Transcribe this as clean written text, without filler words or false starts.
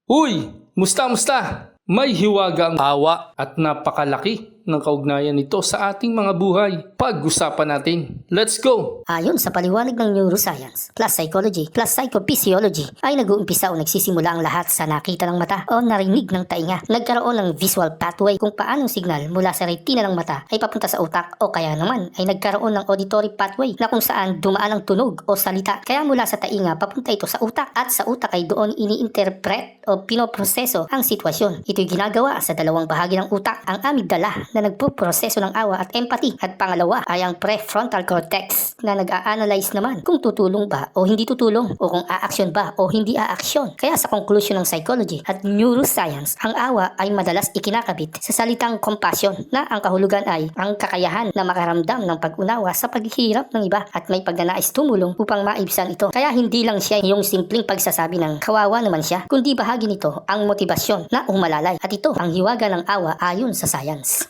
Uy! Musta? May hiwagang awa at napakalaki ng kaugnayan nito sa ating mga buhay. Pag-usapan natin. Let's go! Ayon sa paliwanag ng neuroscience, plus psychology, plus psychophysiology, ay nag-uumpisa o nagsisimula ang lahat sa nakita ng mata o narinig ng tainga. Nagkaroon ng visual pathway kung paanong signal mula sa retina ng mata ay papunta sa utak o kaya naman ay nagkaroon ng auditory pathway na kung saan dumaan ang tunog o salita. Kaya mula sa tainga papunta ito sa utak at sa utak ay doon ini-interpret o pinoproseso ang sitwasyon. Ito'y ginagawa sa dalawang bahagi ng utak, ang amygdala na nagpuproseso ng awa at empathy at pangalawa ay ang prefrontal cortex na nag-a-analyze naman kung tutulong ba o hindi tutulong o kung aaksyon ba o hindi aaksyon. Kaya sa conclusion ng psychology at neuroscience, ang awa ay madalas ikinakabit sa salitang compassion na ang kahulugan ay ang kakayahan na makaramdam ng pag-unawa sa paghihirap ng iba at may pagnanais tumulong upang maibsan ito. Kaya hindi lang siya yung simpleng pagsasabi ng kawawa naman siya, kundi bahagi nito ang motibasyon na umalalay at ito ang hiwaga ng awa ayon sa science.